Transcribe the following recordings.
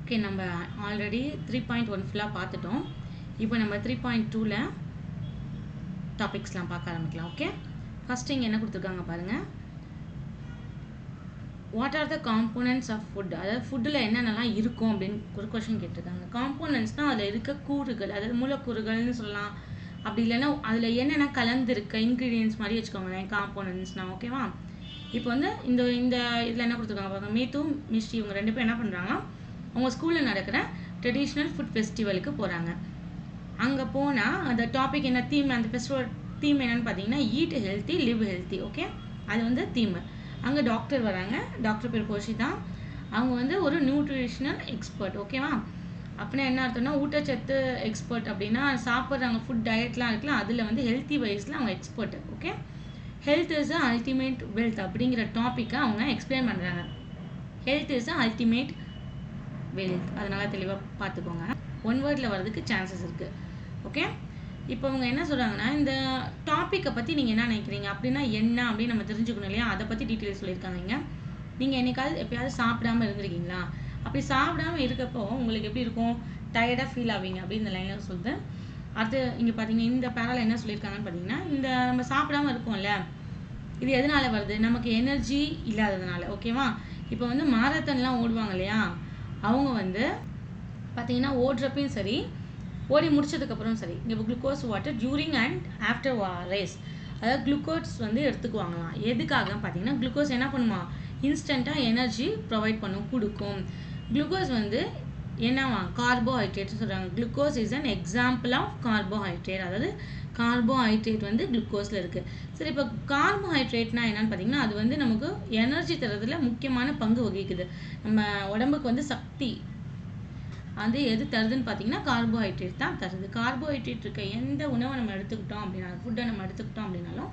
Okay, நம்ம already 3.1 ஃபுல்லாக பார்த்துட்டோம். இப்போ நம்ம 3.2ல டாபிக்ஸ்லாம் பார்க்க ஆரம்பிக்கலாம். ஓகே, ஃபஸ்ட்டு இங்கே என்ன கொடுத்துருக்காங்க பாருங்கள். What are the components of food, அதாவது ஃபுட்டில் என்னென்னலாம் இருக்கும் அப்படின்னு ஒரு கொஷின் கேட்டிருக்காங்க. காம்போனன்ட்ஸ்னால் அதில் இருக்க கூறுகள், அதாவது மூலக்கூறுகள்னு சொல்லலாம். அப்படி இல்லைன்னா அதில் என்னென்ன கலந்துருக்க இன்க்ரீடியன்ஸ் மாதிரி வச்சுக்கோங்களேன் காம்போனன்ட்ஸ்னால். ஓகேவா? இப்போ வந்து இந்த இதில் என்ன கொடுத்துருக்காங்க பாருங்க. மீத்து மிஸ்டி இவங்க 2 பேரும் என்ன பண்ணுறாங்கன்னா, அவங்க ஸ்கூலில் நடக்கிற ட்ரெடிஷ்னல் ஃபுட் ஃபெஸ்டிவலுக்கு போகிறாங்க. அங்கே போனால் அந்த டாபிக் என்ன தீம், அந்த ஃபெஸ்டிவல் தீம் என்னென்னு பார்த்தீங்கன்னா eat healthy live healthy. Okay, அது வந்து தீம். அங்கே டாக்டர் வராங்க. டாக்டர் பேர் போஷிதா. அவங்க வந்து ஒரு நியூட்ரிஷனல் எக்ஸ்பர்ட். ஓகேவா? அப்படின்னா என்ன அர்த்தம்னா ஊட்டச்சத்து எக்ஸ்பர்ட் அப்படின்னா சாப்பிட்றாங்க ஃபுட் டயட்லாம் இருக்கலாம், அதில் வந்து ஹெல்த்தி வைஸில் அவங்க expert. Okay, health is a ultimate wealth அப்படிங்கிற டாப்பிக்கை அவங்க எக்ஸ்பிளைன் பண்ணுறாங்க. Health is a ultimate wealth, அதனால் தெளிவாக பார்த்துக்கோங்க. ஒன் வேர்டில் வர்றதுக்கு சான்சஸ் இருக்குது. ஓகே, இப்போ அவங்க என்ன சொல்கிறாங்கன்னா, இந்த டாப்பிக்கை பற்றி நீங்கள் என்ன நினைக்கிறீங்க அப்படின்னா என்ன அப்படின்னு நம்ம தெரிஞ்சுக்கணும் இல்லையா? அதை பற்றி டீட்டெயில்ஸ் சொல்லியிருக்காங்க. இங்கே நீங்கள் என்னைக்காவது எப்போயாவது சாப்பிடாமல் இருந்திருக்கீங்களா? அப்படி சாப்பிடாமல் இருக்கப்போ உங்களுக்கு எப்படி இருக்கும்? டயர்டாக ஃபீல் ஆவீங்க அப்படின்னு இந்த லைனில் சொல்லுது. அடுத்து இங்கே பார்த்தீங்கன்னா இந்த பேரால் என்ன சொல்லியிருக்காங்கன்னு பார்த்தீங்கன்னா, இந்த நம்ம சாப்பிடாமல் இருக்கோம்ல, இது எதனால் வருது? நமக்கு எனர்ஜி இல்லாததுனால. ஓகேவா? இப்போ வந்து மாரத்தான்லாம் ஓடுவாங்க இல்லையா, அவங்க வந்து பார்த்தீங்கன்னா ஓடுறப்பையும் சரி, ஓடி முடிச்சதுக்கப்புறம் சரி, இங்கே glucose water during and after race, அதாவது குளுக்கோஸ் வந்து எடுத்துக்குவாங்களாம். எதுக்காக பார்த்தீங்கன்னா, குளுக்கோஸ் என்ன பண்ணுமா, இன்ஸ்டண்ட்டாக எனர்ஜி ப்ரொவைட் பண்ணும், கொடுக்கும். குளுக்கோஸ் வந்து என்னவா, கார்போஹைட்ரேட்னு சொல்கிறாங்க. Glucose is an example of carbohydrate, அதாவது கார்போஹைட்ரேட் வந்து குளுக்கோஸில் இருக்குது. சரி, இப்போ கார்போஹைட்ரேட்னா என்னன்னு பார்த்தீங்கன்னா, அது வந்து நமக்கு எனர்ஜி தரதுல முக்கியமான பங்கு வகிக்குது. நம்ம உடம்புக்கு வந்து சக்தி அது எது தருதுன்னு பார்த்தீங்கன்னா கார்போஹைட்ரேட் தான் தருது. கார்போஹைட்ரேட் இருக்க எந்த உணவை நம்ம எடுத்துக்கிட்டோம் அப்படின்னா, ஃபுட்டை நம்ம எடுத்துக்கிட்டோம் அப்படின்னாலும்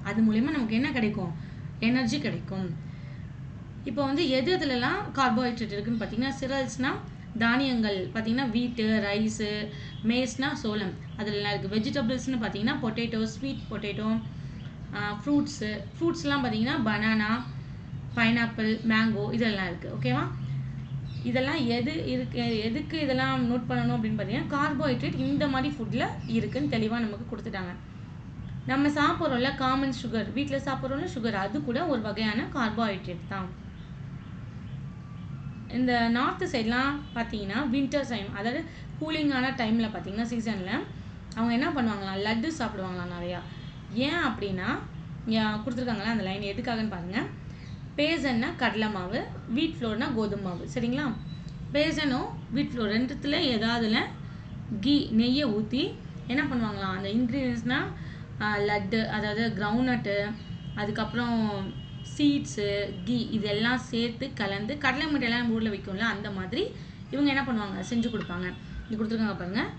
அது மூலயமா நமக்கு என்ன கிடைக்கும்? எனர்ஜி கிடைக்கும். இப்போ வந்து எது இதுலலாம் கார்போஹைட்ரேட் இருக்குன்னு பார்த்தீங்கன்னா, சிரல்ஸ்னால் தானியங்கள் பார்த்தீங்கன்னா வீட்டு, ரைஸு, மேஸ்னா சோளம், அதிலலாம் இருக்குது. வெஜிடபிள்ஸ்னு பார்த்தீங்கன்னா பொட்டேட்டோ, ஸ்வீட் பொட்டேட்டோ, ஃப்ரூட்ஸ்லாம் பார்த்தீங்கன்னா பனானா, பைனாப்பிள், மேங்கோ, இதெல்லாம் இருக்குது. ஓகேவா? இதெல்லாம் எது இருக்கு, எதுக்கு இதெல்லாம் நோட் பண்ணணும் அப்படின்னு பார்த்தீங்கன்னா, கார்போஹைட்ரேட் இந்த மாதிரி ஃபுட்டில் இருக்குன்னு தெளிவாக நமக்கு கொடுத்துட்டாங்க. நம்ம சாப்பிட்றோம்ல காமன் சுகர், வீட்டில் சாப்பிட்றோம்ல சுகர், அது கூட ஒரு வகையான கார்போஹைட்ரேட் தான். இந்த நார்த்து சைட்லாம் பார்த்தீங்கன்னா வின்டர் டைம், அதாவது கூலிங்கான டைமில் பார்த்தீங்கன்னா சீசனில் அவங்க என்ன பண்ணுவாங்களாம், லட்டு சாப்பிடுவாங்களாம் நிறையா. ஏன் அப்படின்னா இங்கே கொடுத்துருக்காங்களா அந்த லைன், எதுக்காகன்னு பாருங்கள். பேசன்னா கடலை மாவு, வீட் ஃப்ளோர்னா கோதுமை மாவு. சரிங்களா? பேசனும் வீட் ஃப்ளோர் ரெண்டுத்தில் ஏதாவதுல நெய்யை ஊற்றி என்ன பண்ணுவாங்களாம், அந்த இன்க்ரீடியன்ஸ்னால் லட்டு, அதாவது கிரவுண்ட்நட்டு, அதுக்கப்புறம் சீட்ஸு, இதெல்லாம் சேர்த்து கலந்து கடலை மிட்டாயெல்லாம் நம்ம ஊரில் விற்கும்ல, அந்த மாதிரி இவங்க என்ன பண்ணுவாங்க, செஞ்சு கொடுப்பாங்க. இது கொடுத்துருக்காங்க பாருங்கள்.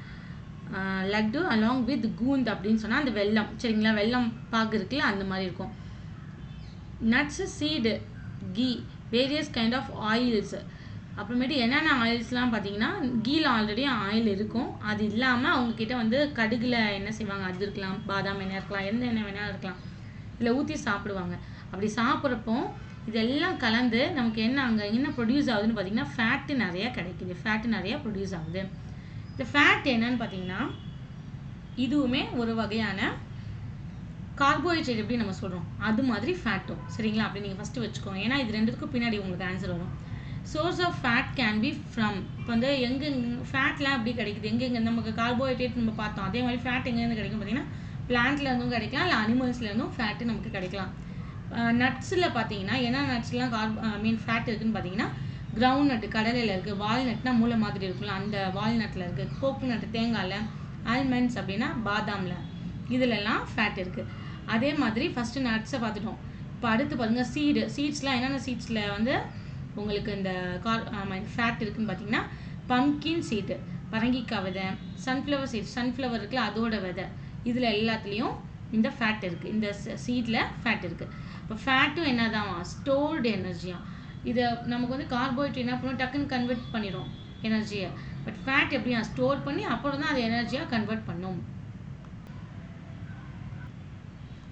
லட்டு அலாங் வித் கூந்த் அப்படின்னு சொன்னால் அந்த வெல்லம், சரிங்களா, வெல்லம் பாகு இருக்குல்ல, அந்த மாதிரி இருக்கும். Nuts, seed, various kind of oils. அப்புறமேட்டு என்னென்ன ஆயில்ஸ்லாம் பார்த்தீங்கன்னா, கீல ஆல்ரெடி ஆயில் இருக்கும். அது இல்லாமல் அவங்கக்கிட்ட வந்து கடுகில் என்ன செய்வாங்க, அது இருக்கலாம், பாதாம் எண்ணெய் இருக்கலாம், எந்த எண்ணெய் வேணாலும் இருக்கலாம், இதில் ஊற்றி சாப்பிடுவாங்க. அப்படி சாப்பிட்றப்போ இதெல்லாம் கலந்து நமக்கு என்ன அங்கே என்ன ப்ரொடியூஸ் ஆகுதுன்னு பார்த்தீங்கன்னா ஃபேட்டு நிறையா கிடைக்குது, ஃபேட்டு நிறையா ப்ரொடியூஸ் ஆகுது. இந்த ஃபேட் என்னன்னு பார்த்தீங்கன்னா இதுவுமே ஒரு வகையான கார்போஹைட்ரேட் எப்படி நம்ம சொல்கிறோம் அது மாதிரி ஃபேட்டும். சரிங்களா? அப்படி நீங்கள் ஃபஸ்ட்டு வச்சுக்கோங்க, ஏன்னா இது ரெண்டுத்துக்கும் பின்னாடி உங்களுக்கு ஆன்சர் வரும். Source of fat can be from, இப்போ வந்து எங்கே ஃபேட்லாம் எப்படி கிடைக்குது, எங்கெங்கே நமக்கு கார்போஹைட்ரேட் நம்ம பார்த்தோம், அதே மாதிரி ஃபேட் எங்கேருந்து கிடைக்கும் பார்த்தீங்கன்னா பிளான்ட்லேருந்தும் கிடைக்கலாம், இல்லை அனிமல்ஸ்லேருந்தும் ஃபேட்டு நமக்கு கிடைக்கலாம். நட்ஸில் பார்த்தீங்கன்னா என்ன நட்ஸ்லாம் ஃபேட் இருக்குதுன்னு பார்த்தீங்கன்னா, கிரவுண்ட் நட்டு கடலையில் இருக்குது, வால்நட்னா மூளை மாதிரி இருக்குல்ல, அந்த வால்நட்டில் இருக்குது, கோகோனட் தேங்காயில், ஆல்மண்ட்ஸ் அப்படின்னா பாதாமில், இதிலெல்லாம் ஃபேட் இருக்குது. அதே மாதிரி ஃபஸ்ட்டு நட்ஸை பார்த்துட்டோம். இப்போ அடுத்து பாருங்கள் சீட்ஸ்லாம் என்னென்ன சீட்ஸில் வந்து உங்களுக்கு இந்த ஃபேட் இருக்குதுன்னு பார்த்தீங்கன்னா, பம்கின் சீடு, பரங்கிக்காய் விதை, சன்ஃப்ளவர் சீட், சன்ஃப்ளவர் இருக்குல்ல அதோட விதை, இதில் எல்லாத்துலேயும் இந்த ஃபேட் இருக்குது, இந்த சீடில் ஃபேட் இருக்குது. இப்போ ஃபேட்டும் என்ன தான், ஸ்டோர்டு எனர்ஜியாக. இதை நமக்கு வந்து கார்போஹைட்ரேட் என்ன பண்ணும், டக்குன்னு கன்வெர்ட் பண்ணிடும் எனர்ஜியை. பட் ஃபேட் எப்படியா ஸ்டோர் பண்ணி அப்புறம் தான் அது எனர்ஜியாக கன்வெர்ட் பண்ணும்.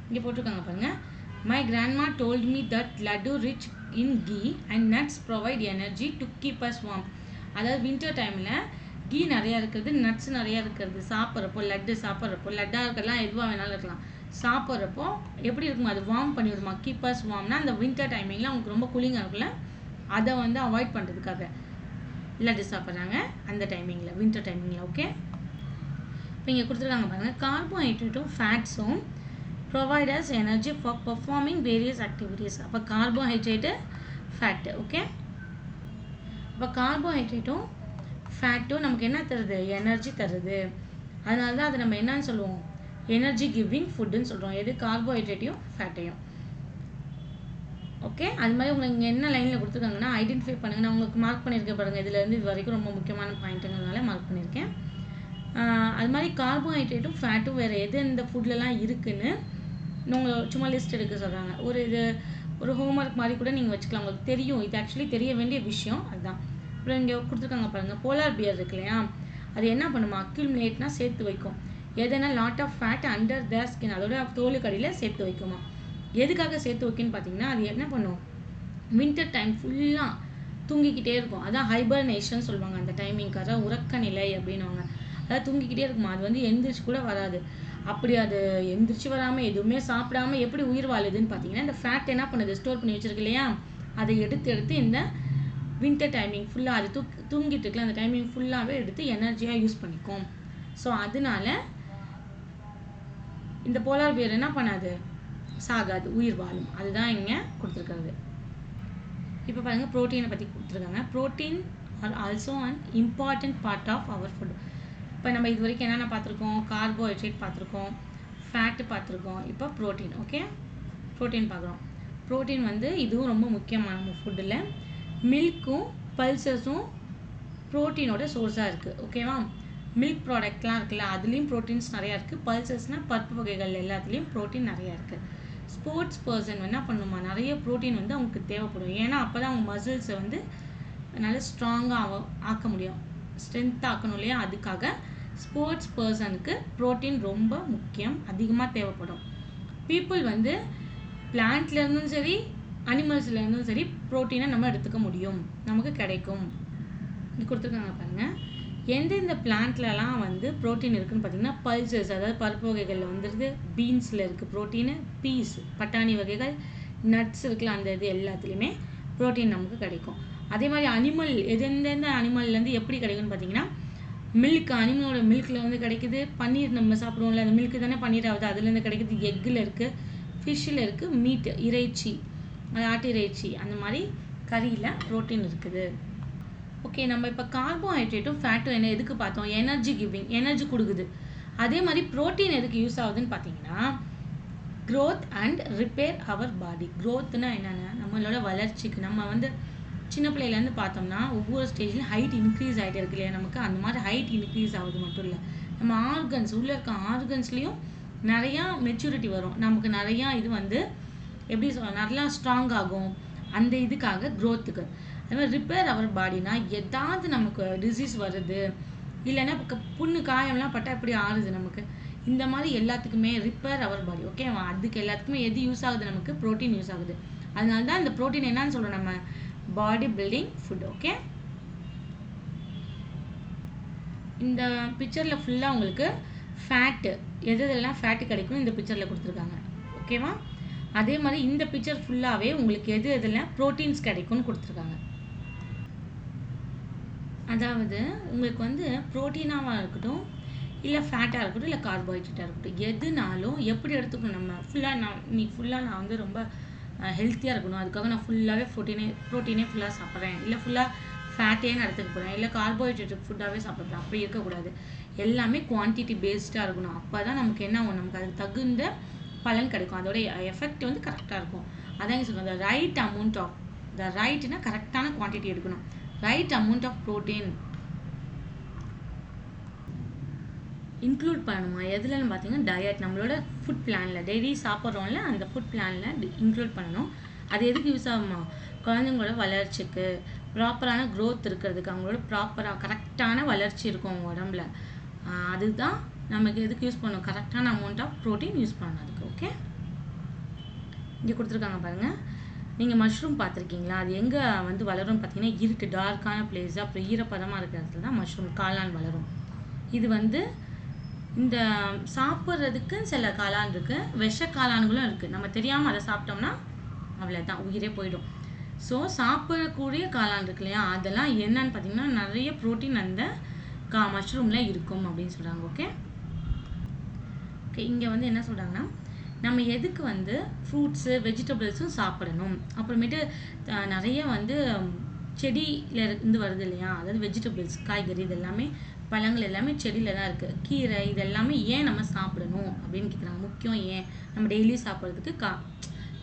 இங்கே போட்டிருக்காங்க பாருங்கள். My grandma told me that laddu rich in ghee and nuts provide energy to keep us warm. அதாவது வின்டர் டைமில் கீ நிறையா இருக்கிறது, நட்ஸ் நிறையா இருக்கிறது சாப்பிட்றப்போ, சாப்பிட்றப்போ, லட்டாக இருக்கலாம், எதுவாக வேணாலும் இருக்கலாம், சாப்பிட்றப்போ எப்படி இருக்குமா, அது வார்ம் பண்ணி விடுமா, கீப்பர்ஸ் வார்ம்னா அந்த வின்டர் டைமிங்கில் அவங்களுக்கு ரொம்ப கூலிங்காக இருக்குல்ல, அதை வந்து அவாய்ட் பண்ணுறதுக்காக லட்டு சாப்பிட்றாங்க அந்த டைமிங்கில், வின்டர் டைமிங்கில். ஓகே, இப்போ இங்கே கொடுத்துருக்காங்க பாருங்கள், கார்போஹைட்ரேட்டும் ஃபேட்ஸும் provide us energy for performing various activities. அப்போ கார்போஹைட்ரேட்டு, ஃபேட்டு. ஓகே, இப்போ கார்போஹைட்ரேட்டும் ஃபேட்டும் நமக்கு என்ன தருது, எனர்ஜி தருது. அதனால தான் அதை நம்ம என்னன்னு சொல்லுவோம், எனர்ஜி கிவிங் ஃபுட்டுன்னு சொல்கிறோம். எது, கார்போஹைட்ரேட்டையும் ஃபேட்டையும். ஓகே, அது மாதிரி உங்களுக்கு இங்கே என்ன லைனில் கொடுத்துருக்காங்கன்னா ஐடென்டிஃபை பண்ணுங்கள். நான் உங்களுக்கு மார்க் பண்ணியிருக்கேன் பாருங்கள், இதுலேருந்து இது வரைக்கும் ரொம்ப முக்கியமான பாயிண்ட்டுங்கிறதுனால மார்க் பண்ணியிருக்கேன். அது மாதிரி கார்போஹைட்ரேட்டும் ஃபேட்டும் வேறு எது இந்த ஃபுட்லலாம் இருக்குதுன்னு உங்களை சும்மா லிஸ்ட் எடுக்க சொல்கிறாங்க. ஒரு ஹோம்ஒர்க் மாதிரி கூட நீங்கள் வச்சுக்கலாம், உங்களுக்கு தெரியும், இது ஆக்சுவலி தெரிய வேண்டிய விஷயம் அதுதான். அப்புறம் இங்கே கொடுத்துருக்காங்க பாருங்கள், போலார் பியர் இருக்கு இல்லையா, அது என்ன பண்ணுமா, அக்யூமுலேட்னா சேர்த்து வைக்கும். எதனா lot of fat under the skin, அதோட தோலுக்கடியில் சேர்த்து வைக்குமா. எதுக்காக சேர்த்து வைக்குன்னு பார்த்தீங்கன்னா, அது என்ன பண்ணும், வின்டர் டைம் ஃபுல்லாக தூங்கிக்கிட்டே இருக்கும். அதான் ஹைபர்னேஷன் சொல்லுவாங்க அந்த டைமிங்காக, உறக்க நிலை அப்படின்னுவாங்க. அதாவது தூங்கிக்கிட்டே இருக்குமா, அது வந்து எந்திரிச்சு கூட வராது. அப்படி அது எந்திரிச்சு வராமல் எதுவுமே சாப்பிடாமல் எப்படி உயிர் வாழுதுன்னு பார்த்தீங்கன்னா, இந்த ஃபேட் என்ன பண்ணுது, ஸ்டோர் பண்ணி வச்சிருக்கு இல்லையா, அதை எடுத்து இந்த வின்டர் டைமிங் ஃபுல்லாக அது தூங்கிட்டு இருக்குல்ல, அந்த டைமிங் ஃபுல்லாகவே எடுத்து எனர்ஜியாக யூஸ் பண்ணிக்கும். ஸோ அதனால இந்த போலார் பியர் என்ன பண்ணாது, சாகாது, உயிர் வாழும். அதுதான் இங்கே கொடுத்துருக்காது. இப்போ பாருங்கள், ப்ரோட்டீனை பற்றி கொடுத்துருக்காங்க. Protein are also an important part of our food. இப்போ நம்ம இது வரைக்கும் என்னென்ன பார்த்துருக்கோம், கார்போஹைட்ரேட் பார்த்துருக்கோம், ஃபேட்டு பார்த்துருக்கோம், இப்போ ப்ரோட்டீன். ஓகே, ப்ரோட்டீன் பார்க்குறோம். ப்ரோட்டீன் வந்து இதுவும் ரொம்ப முக்கியமான நம்ம ஃபுட்டில். மில்க்கும் பல்சஸும் ப்ரோட்டீனோட சோர்ஸாக இருக்குது. ஓகேவா, மில்க் ப்ராடக்ட்லாம் இருக்குல்ல, அதுலேயும் ப்ரோட்டீன்ஸ் நிறையா இருக்குது. பல்சஸ்னால் பருப்பு வகைகள் எல்லாத்துலேயும் ப்ரோட்டீன் நிறையா இருக்குது. ஸ்போர்ட்ஸ் பர்சன் என்ன பண்ணுமா, நிறைய ப்ரோட்டீன் வந்து அவங்களுக்கு தேவைப்படும். ஏன்னா அப்போ தான் அவங்க மசில்ஸை வந்து நல்லா ஸ்ட்ராங்காக ஆக்க முடியும், ஸ்ட்ரென்த் ஆக்கணும் இல்லையா. அதுக்காக ஸ்போர்ட்ஸ் பர்சனுக்கு ப்ரோட்டீன் ரொம்ப முக்கியம், அதிகமாக தேவைப்படும். பீப்புள் வந்து பிளான்ட்லேருந்தும் சரி அனிமல்ஸ்லேருந்தும் சரி ப்ரோட்டீனை நம்ம எடுத்துக்க முடியும், நமக்கு கிடைக்கும். இது கொடுத்துருக்காங்க பாருங்கள், எந்தெந்த பிளான்ட்லலாம் வந்து ப்ரோட்டீன் இருக்குதுன்னு பார்த்தீங்கன்னா, பல்சஸ் அதாவது பருப்பு வகைகளில் வந்துடுது, பீன்ஸில் இருக்குது ப்ரோட்டீனு, பீஸ் பட்டாணி வகைகள், நட்ஸ் இருக்குல்ல, அந்த இது எல்லாத்துலேயுமே ப்ரோட்டீன் நமக்கு கிடைக்கும். அதே மாதிரி அனிமல் எந்தெந்த அனிமல்லேருந்து எப்படி கிடைக்கும்னு பார்த்தீங்கன்னா, மில்க், அனிமலோட மில்கில் வந்து கிடைக்குது. பன்னீர் நம்ம சாப்பிடுவோம்ல, அந்த மில்க்கு தானே பன்னீர் ஆகுது, அதுலேருந்து கிடைக்குது. எக்கில் இருக்குது, ஃபிஷ்ஷில் இருக்குது, மீட் இறைச்சி, ஆட்டு இறைச்சி, அந்த மாதிரி கறியில் ப்ரோட்டீன் இருக்குது. ஓகே, நம்ம இப்போ கார்போஹைட்ரேட்டும் ஃபேட்டும் என்ன எதுக்கு பார்த்தோம், எனர்ஜி கிவிங், எனர்ஜி கொடுக்குது. அதே மாதிரி ப்ரோட்டீன் எதுக்கு யூஸ் ஆகுதுன்னு பார்த்தீங்கன்னா, க்ரோத் அண்ட் ரிப்பேர் அவர் பாடி. க்ரோத்னா என்னென்னா நம்மளோட வளர்ச்சிக்கு. நம்ம வந்து சின்ன பிள்ளையிலேருந்து பார்த்தோம்னா ஒவ்வொரு ஸ்டேஜ்லையும் ஹைட் இன்க்ரீஸ் ஆகிட்டே இருக்கு இல்லையா, நமக்கு அந்த மாதிரி ஹைட் இன்க்ரீஸ் ஆகுது மட்டும் இல்லை, நம்ம ஆர்கன்ஸ் உள்ளே இருக்க ஆர்கன்ஸ்லேயும் நிறையா மெச்சூரிட்டி வரும், நமக்கு நிறையா இது வந்து எப்படி சொல்ல நல்லா ஸ்ட்ராங் ஆகும். அந்த இதுக்காக க்ரோத்துக்கு. அது மாதிரி ரிப்பேர் அவர் பாடினா எதாவது நமக்கு டிசீஸ் வருது, இல்லைன்னா இப்போ புண்ணு காயம்லாம் பட்டால் எப்படி ஆறுது நமக்கு, இந்த மாதிரி எல்லாத்துக்குமே ரிப்பேர் அவர் பாடி. ஓகேவா, அதுக்கு எல்லாத்துக்குமே எது யூஸ் ஆகுது, நமக்கு ப்ரோட்டீன் யூஸ் ஆகுது. அதனால தான் இந்த ப்ரோட்டீன் என்னன்னு சொல்கிறோம், நம்ம பாடி பில்டிங் ஃபுட். ஓகே, இந்த பிக்சரில் ஃபுல்லாக உங்களுக்கு ஃபேட்டு எதெல்லாம் ஃபேட்டு கிடைக்கும் இந்த பிக்சரில் கொடுத்துருக்காங்க. ஓகேவா, அதே மாதிரி இந்த பிக்சர் ஃபுல்லாகவே உங்களுக்கு எதெல்லாம் ப்ரோட்டீன்ஸ் கிடைக்கும்னு கொடுத்துருக்காங்க. அதாவது உங்களுக்கு வந்து ப்ரோட்டீனாக இருக்கட்டும், இல்லை ஃபேட்டாக இருக்கட்டும், இல்லை கார்போஹைட்ரேட்டாக இருக்கட்டும், எதுனாலும் எப்படி எடுத்துக்கணும் நம்ம ஃபுல்லாக. நான் வந்து ரொம்ப ஹெல்த்தியாக இருக்கணும், அதுக்காக நான் ஃபுல்லாகவே ப்ரோட்டீனே ஃபுல்லாக சாப்பிட்றேன், இல்லை ஃபுல்லாக ஃபேட்டே நான் எடுத்துக்க போகிறேன், இல்லை கார்போஹைட்ரேட் ஃபுட்டாகவே சாப்பிட்றேன், அப்படி இருக்கக்கூடாது. எல்லாமே குவான்டிட்டி பேஸ்டாக இருக்கணும். அப்போ தான் நமக்கு என்ன ஆகும், நமக்கு அதுக்கு தகுந்த பலன் கிடைக்கும், அதோட எஃபெக்ட் வந்து கரெக்டாக இருக்கும். அதான் சொல்லுவோம், the right amount of, the ரைட்னா கரெக்டான குவான்டிட்டி எடுக்கணும், right amount of protein include பண்ணணுமா. எதுலன்னு பார்த்தீங்கன்னா டயட், நம்மளோட ஃபுட் பிளானில் டெய்லி சாப்பிட்றோம்ல அந்த ஃபுட் பிளானில் இன்க்ளூட் பண்ணணும். அது எதுக்கு யூஸ் ஆகுமா, குழந்தைங்களோட வளர்ச்சிக்கு, ப்ராப்பரான க்ரோத் இருக்கிறதுக்கு, அவங்களோட ப்ராப்பராக கரெக்டான வளர்ச்சி இருக்கும் அவங்க உடம்புல. அதுதான் நமக்கு எதுக்கு யூஸ் பண்ணணும், கரெக்டான அமௌண்ட் ஆஃப் ப்ரோட்டீன் யூஸ் பண்ணணும் அதுக்கு. ஓகே, இங்கே கொடுத்துருக்காங்க பாருங்கள், நீங்கள் மஷ்ரூம் பார்த்துருக்கீங்களா? அது எங்கே வந்து வளரும்னு பார்த்தீங்கன்னா இருட்டு டார்க்கான பிளேஸ் அப்புறம் ஈரப்பதமாக இருக்கிற இடத்துல தான் மஷ்ரூம் காளான் வளரும். இது வந்து இந்த சாப்பிட்றதுக்கு சில காளான் இருக்குது, விஷ காளான்களும் இருக்குது. நம்ம தெரியாமல் அதை சாப்பிட்டோம்னா அவ்வளோதான், உயிரே போயிடும். ஸோ சாப்பிடக்கூடிய காளான் இருக்கு இல்லையா, அதெல்லாம் என்னன்னு பார்த்தீங்கன்னா நிறைய ப்ரோட்டீன் அந்த மஷ்ரூமில் இருக்கும் அப்படின்னு சொல்கிறாங்க. ஓகே ஓகே இங்கே வந்து என்ன சொல்கிறாங்கன்னா, நம்ம எதுக்கு வந்து ஃப்ரூட்ஸு வெஜிடபிள்ஸும் சாப்பிடணும், அப்புறமேட்டு நிறைய வந்து செடியில் இருந்து வருது இல்லையா, அதாவது வெஜிடபிள்ஸ் காய்கறி இது எல்லாமே பழங்கள் எல்லாமே செடியில் தான் இருக்குது, கீரை இது எல்லாமே ஏன் நம்ம சாப்பிடணும் அப்படின்னு கேட்குறாங்க. முக்கியம் ஏன் நம்ம டெய்லி சாப்பிட்றதுக்கு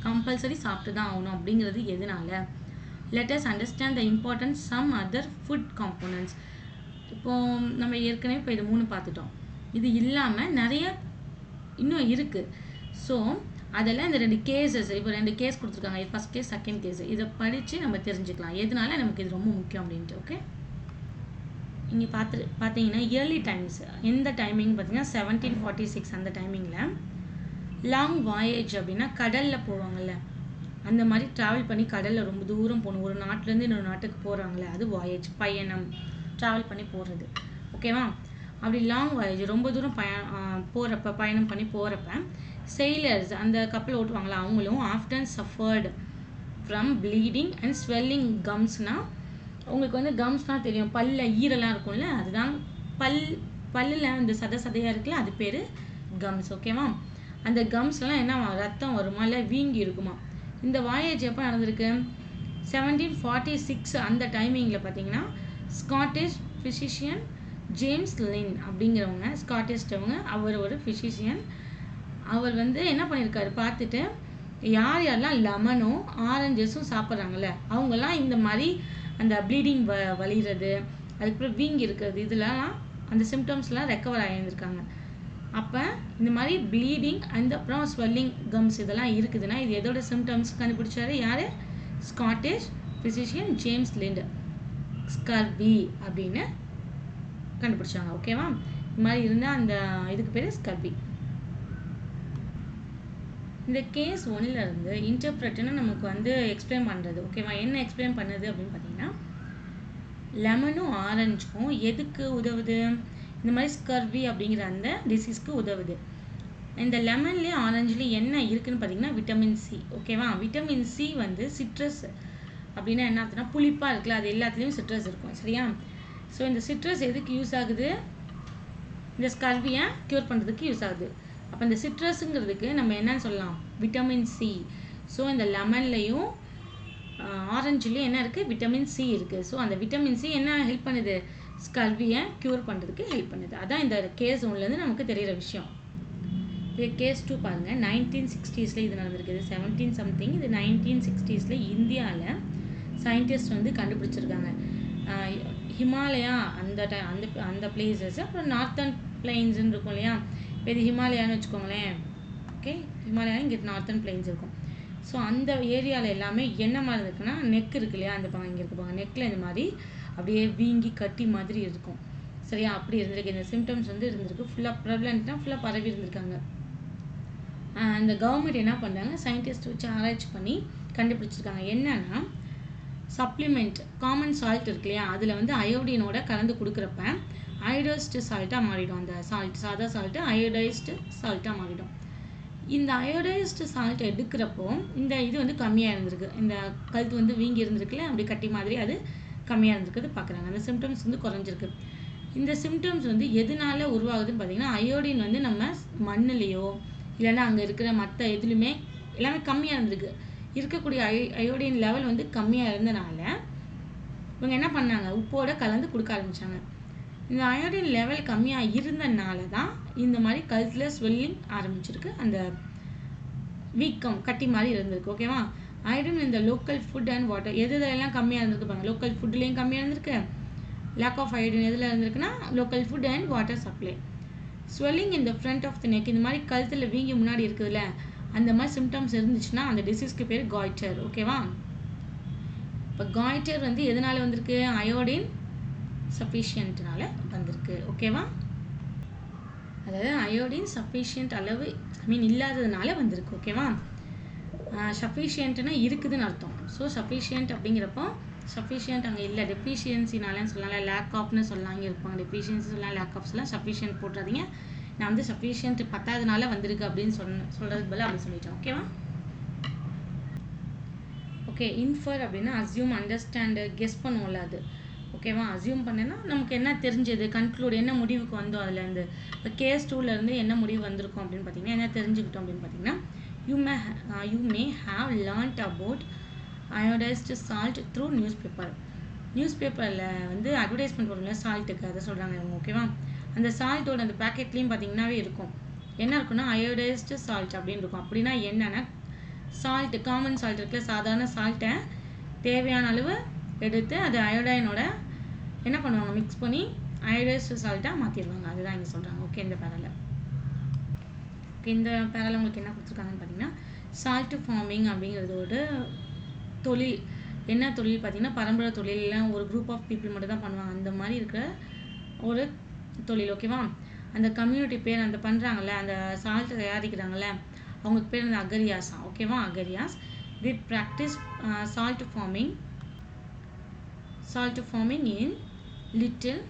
கம்பல்சரி சாப்பிட்டு தான் ஆகணும் அப்படிங்கிறது எதனால? Let us understand the importance some other food components. இப்போது நம்ம ஏற்கனவே இப்போ இது 3 பார்த்துட்டோம். இது இல்லாமல் நிறைய இன்னும் இருக்குது. ஸோ அதெல்லாம் இந்த 2 கேஸஸ், இப்போ 2 கேஸ் கொடுத்துருக்காங்க, ஃபர்ஸ்ட் கேஸ் செகண்ட் கேஸ், இதை படித்து நம்ம தெரிஞ்சுக்கலாம் எதனால நமக்கு இது ரொம்ப முக்கியம் அப்படின்ட்டு. ஓகே இங்கே பார்த்தீங்கன்னா இயர்லி டைம்ஸ் எந்த டைமிங் பார்த்தீங்கன்னா 1746 அந்த டைமிங்கில் லாங் வாயேஜ் அப்படின்னா கடலில் போவாங்கள்ல, அந்த மாதிரி ட்ராவல் பண்ணி கடலில் ரொம்ப தூரம் போகணும், ஒரு நாட்டிலேருந்து இன்னொரு நாட்டுக்கு போகிறாங்களே அது வாயேஜ், பயணம், ட்ராவல் பண்ணி போகிறது. ஓகேவா? அப்படி லாங் வாயேஜ் ரொம்ப தூரம் பயணம் பண்ணி போகிறப்ப sailors அந்த கப்பல் ஓட்டுவாங்களா அவங்களும் often suffered from bleeding and swelling கம்ஸ்னால், உங்களுக்கு வந்து கம்ஸ்னால் தெரியும், பல்ல ஈரெல்லாம் இருக்கும்ல, அதுதான் பல்லில் அந்த சதையாக இருக்குல்ல அது பேர் கம்ஸ். ஓகேவா? அந்த கம்ஸ்லாம் என்ன ரத்தம் வருமா இல்லை வீங்கி இருக்குமா. இந்த வாயேஜ் எப்போ நடந்திருக்கு? 1746 அந்த டைமிங்கில் பார்த்தீங்கன்னா ஸ்காட்டிஷ் ஃபிசிஷியன் ஜேம்ஸ் லின் அப்படிங்கிறவங்க, ஸ்காட்டிஷ்டவங்க, அவர் ஒரு ஃபிசிஷியன். அவர் வந்து என்ன பண்ணியிருக்காரு பார்த்துட்டு, யாரெல்லாம் லெமனும் ஆரஞ்சஸும் சாப்பிட்றாங்கல்ல அவங்கெல்லாம் இந்த மாதிரி அந்த ப்ளீடிங் வலிகிறது, அதுக்கப்புறம் வீங்கி இருக்கிறது, இதெல்லாம் அந்த சிம்டம்ஸ்லாம் ரெக்கவர் ஆகியிருந்திருக்காங்க. அப்போ இந்த மாதிரி ப்ளீடிங் அண்ட் அப்புறம் ஸ்வெல்லிங் கம்ஸ் இதெல்லாம் இருக்குதுன்னா இது எதோட சிம்டம்ஸ் கண்டுபிடிச்சாரு? யார்? Scottish physician James lint. Scurvy அப்படின்னு கண்டுபிடிச்சாங்க. ஓகேவா? இந்த மாதிரி இருந்தால் அந்த இதுக்கு பேர் ஸ்கர்வி. இந்த கேஸ் 1லேருந்து இன்டர்பிரட்னு நமக்கு வந்து எக்ஸ்பிளைன் பண்ணுறது. ஓகேவா? என்ன எக்ஸ்பிளைன் பண்ணுது அப்படின்னு பார்த்தீங்கன்னா, லெமனும் ஆரஞ்சும் எதுக்கு உதவுது? இந்த மாதிரி ஸ்கர்வி அப்படிங்கிற அந்த டிசீஸ்க்கு உதவுது. இந்த லெமன்லேயும் ஆரஞ்சுலேயும் என்ன இருக்குதுன்னு பார்த்தீங்கன்னா விட்டமின் சி. ஓகேவா? விட்டமின் சி வந்து சிட்ரஸ் அப்படின்னா என்ன அர்த்தம்னா புளிப்பாக இருக்குல்ல, அது எல்லாத்துலேயும் சிட்ரஸ் இருக்கும். சரியா? ஸோ இந்த சிட்ரஸ் எதுக்கு யூஸ் ஆகுது? இந்த ஸ்கர்வியை க்யூர் பண்ணுறதுக்கு யூஸ் ஆகுது. அப்போ இந்த சிட்ரஸுங்கிறதுக்கு நம்ம என்னன்னு சொல்லலாம்? Vitamin C. ஸோ இந்த லெமன்லேயும் ஆரஞ்சுலேயும் என்ன இருக்குது? விட்டமின் சி இருக்குது. ஸோ அந்த விட்டமின் சி என்ன ஹெல்ப் பண்ணுது? ஸ்கர்வியை க்யூர் பண்ணுறதுக்கு ஹெல்ப் பண்ணுது. அதான் இந்த கேஸ் 1லேருந்து நமக்கு தெரிகிற விஷயம். இது கேஸ் 2 பாருங்கள். 1960s இது நடந்திருக்குது. 17 சம்திங், இது 1960s இந்தியாவில் சயின்டிஸ்ட் வந்து கண்டுபிடிச்சிருக்காங்க. ஹிமாலயா அந்த பிளேசஸ், அப்புறம் நார்த்தன் பிளைன்ஸ்ன்னு இருக்கும் இல்லையா, இப்போ இது ஹிமாலயான்னு வச்சுக்கோங்களேன். ஓகே, ஹிமாலயா இங்கே நார்த்தன் பிளைன்ஸ் இருக்கும். ஸோ அந்த ஏரியாவில் எல்லாமே என்ன மாதிரி இருக்குன்னா, நெக் இருக்கு இல்லையா, அந்த பக்கம் இங்கே இருப்பாங்க, நெக்கில் இந்த மாதிரி அப்படியே வீங்கி கட்டி மாதிரி இருக்கும். சரியா? அப்படி இருந்திருக்கு. இந்த சிம்டம்ஸ் வந்து இருந்திருக்கு. ஃபுல்லாக ப்ரெவலண்ட்டாக ஃபுல்லாக பரவி இருந்திருக்காங்க. இந்த கவர்மெண்ட் என்ன பண்ணுறாங்க, சயின்டிஸ்ட் வச்சு ஆராய்ச்சி பண்ணி கண்டுபிடிச்சிருக்காங்க. என்னன்னா சப்ளிமெண்ட் காமன் சால்ட் இருக்கு இல்லையா, அதில் வந்து அயோடினோட கலந்து கொடுக்குறப்ப அயோடைஸ்டு சால்ட்டாக மாறிடும். அந்த சால்ட் சாதா சால்ட்டு அயோடைஸ்டு சால்ட்டாக மாறிடும். இந்த அயோடைஸ்டு சால்ட் எடுக்கிறப்போ இந்த இது வந்து கம்மியாக இருந்திருக்கு. இந்த கழுத்து வந்து வீங்கி இருந்திருக்குல்ல, அப்படி கட்டி மாதிரி அது கம்மியாக இருந்திருக்குது பார்க்குறாங்க. அந்த சிம்டம்ஸ் வந்து குறைஞ்சிருக்கு. இந்த சிம்டம்ஸ் வந்து எதனால உருவாகுதுன்னு பார்த்தீங்கன்னா, அயோடின் வந்து நம்ம மண்ணுலேயோ இல்லைன்னா அங்கே இருக்கிற மற்ற எதுலையுமே எல்லாமே கம்மியாக இருந்திருக்கு. இருக்கக்கூடிய அயோடின் லெவல் வந்து கம்மியாக இருந்தனால இவங்க என்ன பண்ணாங்க, உப்போட கலந்து கொடுக்க ஆரம்பித்தாங்க. இந்த அயோடின் லெவல் கம்மியாக இருந்தனால தான் இந்த மாதிரி கழுத்தில் ஸ்வெல்லிங் ஆரம்பிச்சிருக்கு, அந்த வீக்கம் கட்டி மாதிரி இருந்திருக்கு. ஓகேவா? அயோடின் இந்த லோக்கல் ஃபுட் அண்ட் வாட்டர் எதுலாம் கம்மியாக இருந்திருக்கு பாருங்க. லோக்கல் ஃபுட்லேயும் கம்மியாக இருந்திருக்கு. லேக் ஆஃப் அயோடின் எதில் இருந்திருக்குன்னா local food and water supply. Swelling இந்த ஃப்ரண்ட் ஆஃப் த நெக், இந்த மாதிரி கழுத்தில் வீங்கி முன்னாடி இருக்குதுல்ல, அந்த மாதிரி சிம்டம்ஸ் இருந்துச்சுன்னா அந்த டிசீஸ்க்கு பேர் காய்டர். ஓகேவா? இப்போ காய்டர் வந்து எதனால வந்திருக்கு? அயோடின் சஃபிஷியன்ட்னால வந்திருக்கு. ஓகேவா? அதாவது அயோடின் சஃபிஷியன்ட் அளவு இல்லாததுனால வந்திருக்கு. ஓகேவா? சஃபிஷியன்ட்னா இருக்குதுன்னு அர்த்தம். ஸோ சஃபிஷியன்ட் அப்படிங்கிறப்போ சஃபிஷியன்ட் அங்கே இல்லை, டெஃபிஷியன்சினாலன்னு சொல்லலாம், லேக் ஆஃப்னு சொல்லலாம். இங்கே இருப்பாங்க டெஃபிஷியன்சி சொல்லலாம், லேக் ஆஃப் சொல்லலாம். சஃபிஷியன்ட் போட்டுறாதீங்க. நான் வந்து சஃபிஷியன்ட் 10வது நாளில் வந்திருக்கு அப்படின்னு சொல்கிறதுக்கு பதிலாக அப்படி சொல்லிட்டேன். ஓகேவா? ஓகே. இன்ஃபர் அப்படின்னா அஸ்யூம், அண்டர்ஸ்டாண்டு, கெஸ் பண்ணுவோம்ல அது. ஓகேவா? அஸ்யூம் பண்ணேன்னா நமக்கு என்ன தெரிஞ்சது, கன்க்ளூட் என்ன முடிவுக்கு வந்தோம் அதுலேருந்து. இப்போ கேஸ் 2லேருந்து என்ன முடிவு வந்திருக்கும் அப்படின்னு பார்த்தீங்கன்னா, என்ன தெரிஞ்சுக்கிட்டோம் அப்படின்னு பார்த்தீங்கன்னா, you may have learnt about iodized salt through newspaper. நியூஸ்பேப்பரில் வந்து அட்வர்டைஸ்மெண்ட் வரும்ல சால்ட்டுக்கு, அதை சொல்கிறாங்க இவங்க. ஓகேவா? அந்த சால்ட்டோட அந்த பேக்கெட்லேயும் பார்த்தீங்கன்னாவே இருக்கும். என்ன இருக்குன்னா அயோடைஸ்டு சால்ட் அப்படின்னு இருக்கும். அப்படின்னா என்னென்னா சால்ட்டு, காமன் சால்ட் இருக்குல்ல, சாதாரண சால்ட்டை தேவையான அளவு எடுத்து அது அயோடைனோட என்ன பண்ணுவாங்க, மிக்ஸ் பண்ணி அயோடைஸ்டு சால்ட்டாக மாற்றிடுவாங்க. அதுதான் இங்கே சொல்கிறாங்க. ஓகே. இந்த பேரில் இந்த பேரில் உங்களுக்கு என்ன கொடுத்துருக்காங்கன்னு பார்த்தீங்கன்னா, சால்ட் ஃபார்மிங் அப்படிங்கிறது ஒரு தொழில். என்ன தொழில் பார்த்தீங்கன்னா, பரம்பரை தொழிலெலாம் ஒரு குரூப் ஆஃப் பீப்புள் மட்டும் தான் பண்ணுவாங்க. அந்த மாதிரி இருக்கிற ஒரு தொழில். ஓகேவா? அந்த கம்யூனிட்டி பேர் அந்த பண்ணுறாங்கல்ல, அந்த சால்ட்டை தயாரிக்கிறாங்கல்ல, அவங்களுக்கு பேர் அந்த அகரியாஸா. ஓகேவா? Agariyas we practise salt farming in little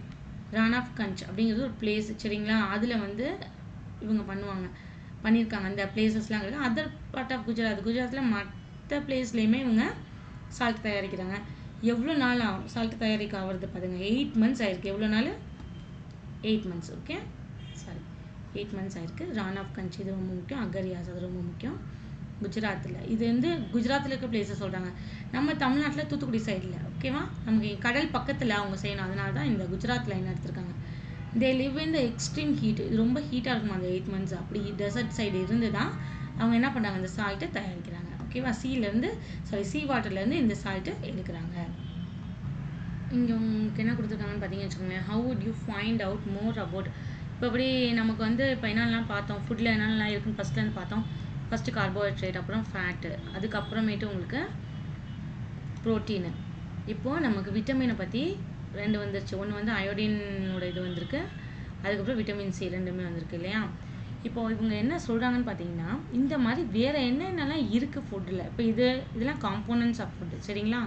Rann of Kutch அப்படிங்கிறது ஒரு பிளேஸ். சரிங்களா? அதில் வந்து இவங்க பண்ணியிருக்காங்க. அந்த பிளேசஸ்லாம் இருக்குது. அதர் பார்ட் ஆஃப் குஜராத்தில் மற்ற பிளேஸ்லேயுமே இவங்க சால்ட் தயாரிக்கிறாங்க. எவ்வளோ நாள் ஆகும் சால்ட் தயாரிக்க ஆகிறது பாருங்க, 8 months ஆயிருக்கு. எவ்வளோ நாள்? 8 months. ஓகே, சாரி 8 months ஆயிருக்கு. ரான் ஆஃப் கஞ்ச் இது ரொம்ப முக்கியம். அகரியாஸ் அது ரொம்ப முக்கியம். குஜராத்தில் இது வந்து குஜராத்தில் இருக்க பிளேஸை சொல்கிறாங்க. நம்ம தமிழ்நாட்டில் தூத்துக்குடி சைடில். ஓகேவா? நமக்கு கடல் பக்கத்தில் அவங்க செய்யணும். அதனால தான் இந்த குஜராத்தில் என்ன எடுத்திருக்காங்க. They live in the extreme heat. இது ரொம்ப ஹீட்டாக இருக்குமா அந்த 8 months. அப்படி டெசர்ட் சைடு இருந்து தான் அவங்க என்ன பண்ணுறாங்க, அந்த சால்ட்டை தயாரிக்கிறாங்க. ஓகேவா? சீ வாட்டர்லேருந்து இந்த சால்ட்டை எடுக்கிறாங்க. இங்கே உங்களுக்கு என்ன கொடுத்துருக்காங்கன்னு பார்த்தீங்கன்னு வச்சுக்கோங்களேன். How would you find out more about. இப்போ அப்படி நமக்கு வந்து இப்போ என்னென்னலாம் பார்த்தோம், ஃபுட்டில் என்னென்னலாம் இருக்குன்னு ஃபஸ்ட்லேருந்து பார்த்தோம். ஃபஸ்ட்டு கார்போஹைட்ரேட், அப்புறம் ஃபேட்டு, அதுக்கப்புறமேட்டு உங்களுக்கு ப்ரோட்டீனு. இப்போது நமக்கு விட்டமினை பற்றி 2 வந்துருச்சு. ஒன்று வந்து அயோடினோட இது வந்திருக்கு, அதுக்கப்புறம் விட்டமின் சி 2மே வந்திருக்கு இல்லையா? இப்போது இவங்க என்ன சொல்கிறாங்கன்னு பார்த்தீங்கன்னா, இந்த மாதிரி வேறு என்னென்னலாம் இருக்குது ஃபுட்டில். இப்போ இதெல்லாம் காம்போனன்ட்ஸ் ஆஃப் ஃபுட்டு. சரிங்களா?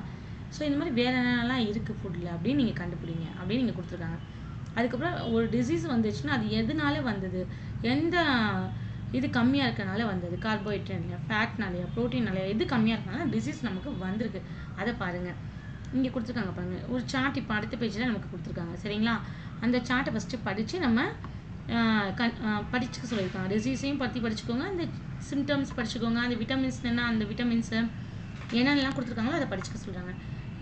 ஸோ இந்த மாதிரி வேறு என்னென்னலாம் இருக்குது ஃபுட்டில் அப்படின்னு நீங்கள் கண்டுபிடிங்க அப்படின்னு நீங்கள் கொடுத்துருக்காங்க. அதுக்கப்புறம் ஒரு டிசீஸ் வந்துச்சுன்னா அது எதனால வந்தது, எந்த இது கம்மியாக இருக்கனால வந்தது, கார்போஹைட்ரேட்லையா, ஃபேட்னாலையா, ப்ரோட்டீனாலையா, எது கம்மியாக இருக்கனால டிசீஸ் நமக்கு வந்திருக்கு, அதை பாருங்கள். இங்கே கொடுத்துருக்காங்க பாருங்கள். ஒரு சார்ட் இப்போ அடுத்த பேஜில் நமக்கு கொடுத்துருக்காங்க. சரிங்களா? அந்த சார்ட்டை ஃபஸ்ட்டு படித்து நம்ம படிச்சுக்க சொல்லியிருக்காங்க. டிசீஸையும் பற்றி படிச்சுக்கோங்க, அந்த சிம்டம்ஸ் படிச்சுக்கோங்க, அந்த விட்டமின்ஸ் என்ன, அந்த விட்டமின்ஸு என்னென்னலாம் கொடுத்துருக்காங்களோ அதை படிச்சுக்க சொல்கிறாங்க.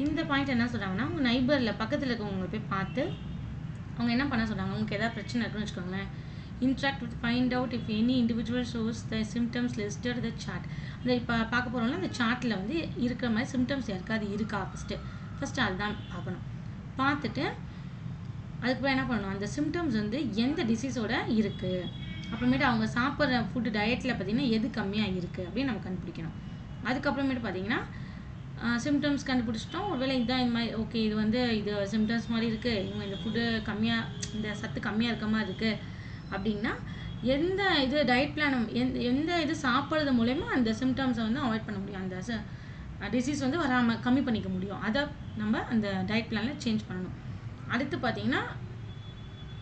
இந்த பாயிண்ட் என்ன சொல்கிறாங்கன்னா, உங்கள் நைபரில் பக்கத்தில் இருக்கவங்களை போய் பார்த்து அவங்க என்ன பண்ண சொல்கிறாங்க, உங்களுக்கு எதாவது பிரச்சனை இருக்குன்னு வச்சுக்கோங்களேன். Interact with find out if any individual shows the symptoms listed the chart. அந்த இப்போ பார்க்க போகிறோம்ல, அந்த சார்ட்டில் வந்து இருக்கிற மாதிரி சிம்டம்ஸ் யாருக்கு அது இருக்கா ஃபஸ்ட்டு அதுதான் பார்க்கணும். பார்த்துட்டு அதுக்கப்புறம் என்ன பண்ணணும், அந்த சிம்டம்ஸ் வந்து எந்த டிசீஸோட இருக்குது, அப்புறமேட்டு அவங்க சாப்பிட்ற ஃபுட்டு டயட்டில் பார்த்திங்கன்னா எது கம்மியாக இருக்குது அப்படின்னு நம்ம கண்டுபிடிக்கணும். அதுக்கப்புறமேட்டு பார்த்திங்கன்னா சிம்டம்ஸ் கண்டுபிடிச்சிட்டோம். ஒருவேளை இதுதான் இந்த மாதிரி ஓகே, இது வந்து இது சிம்டம்ஸ் மாதிரி இருக்குது, இவங்க இந்த ஃபுட்டு கம்மியாக, இந்த சத்து கம்மியாக இருக்க மாதிரி இருக்குது அப்படின்னா எந்த இது டயட் பிளான் எந்த இது சாப்பிட்றது மூலயமா அந்த சிம்டம்ஸை வந்து அவாய்ட் பண்ண முடியும், அந்த டிசீஸ் வந்து வராமல் கம்மி பண்ணிக்க முடியும். அதை நம்ம அந்த டயட் பிளானில் சேஞ்ச் பண்ணணும். அடுத்து பார்த்திங்கன்னா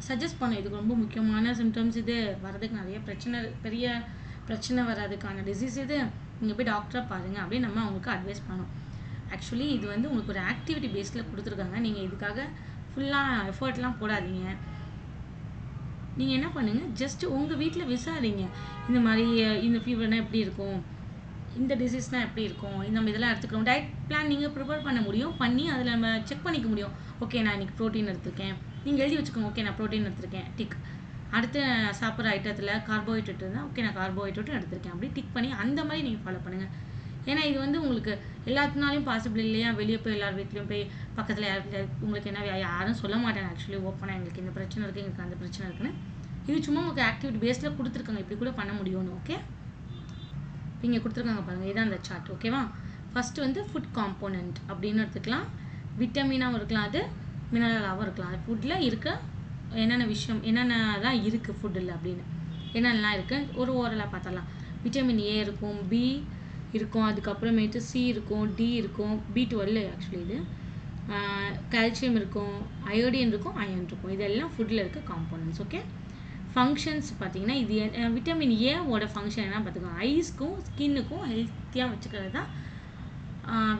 சஜஸ்ட் பண்ணணும், இதுக்கு ரொம்ப முக்கியமான சிம்டம்ஸ் இது, வரதுக்கு நிறைய பெரிய பிரச்சனை வர்றதுக்கான டிசீஸ் இது, நீங்கள் போய் டாக்டரை பாருங்கள் அப்படின்னு நம்ம அவங்களுக்கு அட்வைஸ் பண்ணணும். ஆக்சுவலி இது வந்து உங்களுக்கு ஒரு ஆக்டிவிட்டி பேஸில் கொடுத்துருக்காங்க. நீங்கள் இதுக்காக ஃபுல்லாக எஃபர்ட்லாம் போடாதீங்க. நீங்கள் என்ன பண்ணுங்கள், ஜஸ்ட்டு உங்கள் வீட்டில் விசாரிங்க, இந்த மாதிரி இந்த ஃபீவர்னால் எப்படி இருக்கும், இந்த டிசீஸ்னால் எப்படி இருக்கும், நம்ம இதெல்லாம் எடுத்துக்கிறோம். டயட் பிளான் நீங்கள் ப்ரிப்பேர் பண்ண முடியும், பண்ணி அதில் நம்ம செக் பண்ணிக்க முடியும். ஓகே, நான் இன்றைக்கி ப்ரோட்டீன் எடுத்திருக்கேன், நீங்கள் எழுதி வச்சுக்கோங்க. ஓகே, நான் ப்ரோட்டீன் எடுத்திருக்கேன், டிக். அடுத்து சாப்பிட்ற ஐட்டத்தில் கார்போஹைட்ரேட் இருந்தால் ஓகே, நான் கார்போஹைட்ரேட்டும் எடுத்திருக்கேன், அப்படி டிக் பண்ணி அந்த மாதிரி நீங்கள் ஃபாலோ பண்ணுங்கள். ஏன்னா இது வந்து உங்களுக்கு எல்லாத்துனாலையும் பாசிபிள் இல்லையா. வெளியே போய் எல்லார் வீட்லேயும் போய் பக்கத்தில் உங்களுக்கு என்ன யாரும் சொல்ல மாட்டாங்க ஆக்சுவலி ஓப்பனாக, எங்களுக்கு இந்த பிரச்சனை இருக்குது, எங்களுக்கு அந்த பிரச்சனை இருக்குன்னு. இது சும்மா உங்களுக்கு ஆக்டிவிட்டி பேஸில் கொடுத்துருக்காங்க, இப்படி கூட பண்ண முடியும்னு. ஓகே, இங்கே கொடுத்துருக்காங்க பாருங்கள், இதுதான் அந்த சார்ட். ஓகேவா? ஃபஸ்ட்டு வந்து ஃபுட் காம்போனன்ட் அப்படின்னு எடுத்துக்கலாம். விட்டமினாகவும் இருக்கலாம், அது மினரலாகவும் இருக்கலாம். அது ஃபுட்டில் இருக்க என்னென்ன விஷயம் என்னென்ன தான் இருக்குது ஃபுட்டில் அப்படின்னு என்னென்னலாம் இருக்குது ஒரு ஓரலாக பார்த்தலாம். விட்டமின் ஏ இருக்கும், பி இருக்கும். அதுக்கப்புறமேட்டு சி இருக்கும், டி இருக்கும், B12 ஆக்சுவலி இது. கால்சியம் இருக்கும், அயோடின் இருக்கும், அயன் இருக்கும். இதெல்லாம் ஃபுட்டில் இருக்க காம்போனன்ட்ஸ். ஓகே, ஃபங்க்ஷன்ஸ் பார்த்தீங்கன்னா இது விட்டமின் ஏவோட ஃபங்க்ஷன் என்ன பார்த்துக்கோங்க. ஐஸ்க்கும் ஸ்கின்னுக்கும் ஹெல்த்தியாக வச்சுக்கிறது தான்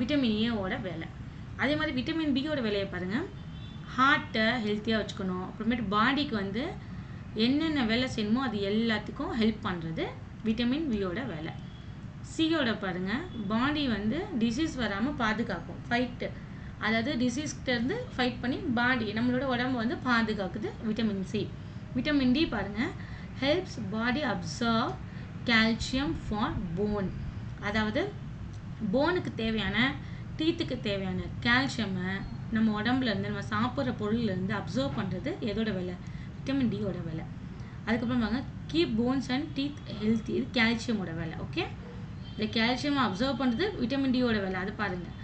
விட்டமின் ஏவோட வேலை. அதே மாதிரி விட்டமின் பியோட வேலையை பாருங்கள். ஹார்ட்டை ஹெல்த்தியாக வச்சுக்கணும். அப்புறமேட்டு பாடிக்கு வந்து என்னென்ன வேலை செய்யணுமோ அது எல்லாத்துக்கும் ஹெல்ப் பண்ணுறது விட்டமின் பியோட வேலை. சியோட பாருங்கள், பாடி வந்து டிசீஸ் வராமல் பாதுகாக்கும். ஃபைட்டு, அதாவது டிசீஸ்கிட்டேருந்து ஃபைட் பண்ணி பாடி நம்மளோட உடம்பு வந்து பாதுகாக்குது விட்டமின் சி. விட்டமின் டி பாருங்கள், helps body observe calcium for phone. அதாவது போனுக்கு தேவையான, டீத்துக்கு தேவையான கால்சியமை நம்ம உடம்புலேருந்து, நம்ம சாப்பிட்ற பொருள்லேருந்து அப்சர்வ் பண்ணுறது எதோட வேலை? விட்டமின் டியோட வேலை. அதுக்கப்புறம் பாருங்க, keep bones and teeth healthy, இது கால்சியமோட வேலை. ஓகே, இந்த கால்சியம் அப்சர்வ் பண்ணுறது விட்டமின் டியோட வேலை, அது பாருங்கள்.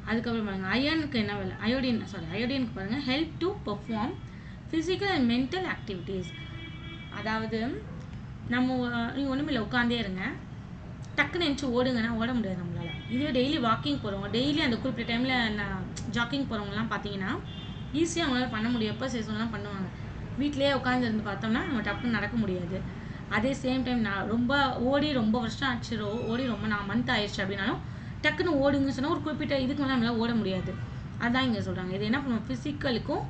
அதுக்கப்புறம் பாருங்கள், அயனுக்கு என்ன வேலை? அயோடினுக்கு பாருங்கள், help to perform physical and mental activities. அதாவது நம்ம நீங்கள் ஒன்றும் இல்லை, உட்காந்தே இருங்க, டக்குன்னு நினச்சி ஓடுங்கன்னா ஓட முடியாது நம்மளால். இதுவே டெய்லி வாக்கிங் போகிறவங்க, டெய்லி அந்த குறிப்பிட்ட டைமில் நான் ஜாக்கிங் போகிறவங்கலாம் பார்த்தீங்கன்னா ஈஸியாக அவங்களால பண்ண முடியும். எப்போ சேஷன்லாம் பண்ணுவாங்க. வீட்டிலேயே உட்காந்துருந்து பார்த்தோம்னா நம்ம டக்குன்னு நடக்க முடியாது. அதே சேம் டைம் நான் ரொம்ப ஓடி ரொம்ப வருஷம் ஆச்சு, ஓடி ரொம்ப மந்த் ஆயிடுச்சு அப்படின்னாலும் டக்குன்னு ஓடுங்கன்னு சொன்னால் ஒரு குறிப்பிட்ட இதுக்கு மேலே நம்மளால் ஓட முடியாது. அதுதான் இங்கே சொல்கிறாங்க. இது என்ன பண்ணுவோம், ஃபிசிக்கலுக்கும்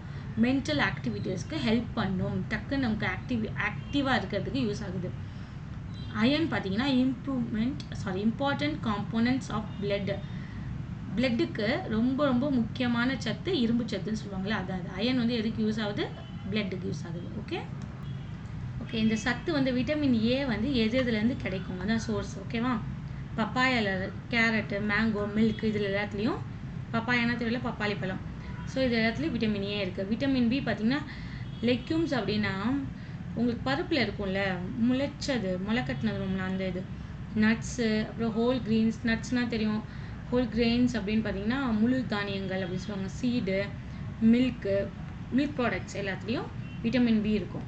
மென்டல் ஆக்டிவிட்டீஸ்க்கு ஹெல்ப் பண்ணும். டக்குன்னு நமக்கு ஆக்டிவாக இருக்கிறதுக்கு யூஸ் ஆகுது. அயன் பார்த்தீங்கன்னா இம்பார்ட்டன்ட் காம்போனன்ட்ஸ் ஆஃப் பிளட்டுக்கு ரொம்ப ரொம்ப முக்கியமான சத்து இரும்பு சத்துன்னு சொல்லுவாங்களே, அதாவது அயன் வந்து எதுக்கு யூஸ் ஆகுது? பிளட்டுக்கு யூஸ் ஆகுது. ஓகே, இந்த சத்து வந்து விட்டமின் ஏ வந்து எதுலேருந்து கிடைக்கும், அதான் சோர்ஸ். ஓகேவா, பப்பாயாவில், கேரட்டு, மேங்கோ, மில்க், இதில் எல்லாத்துலேயும், பப்பாயானா தெரியல, பப்பாளி பழம், ஸோ இது எல்லாத்துலேயும் விட்டமின் ஏ இருக்குது. விட்டமின் பி பார்த்திங்கன்னா லெக்யூம்ஸ் அப்படின்னா உங்களுக்கு பருப்பில் இருக்கும்ல, முளைக்கட்டினது அந்த இது நட்ஸு, அப்புறம் ஹோல் கிரீன்ஸ். நட்ஸ்னால் தெரியும், ஹோல் கிரெயின்ஸ் அப்படின்னு பார்த்தீங்கன்னா முழு தானியங்கள் அப்படின்னு சொல்லுவாங்க. சீடு, மில்க் ப்ராடக்ட்ஸ் எல்லாத்துலேயும் விட்டமின் பி இருக்கும்.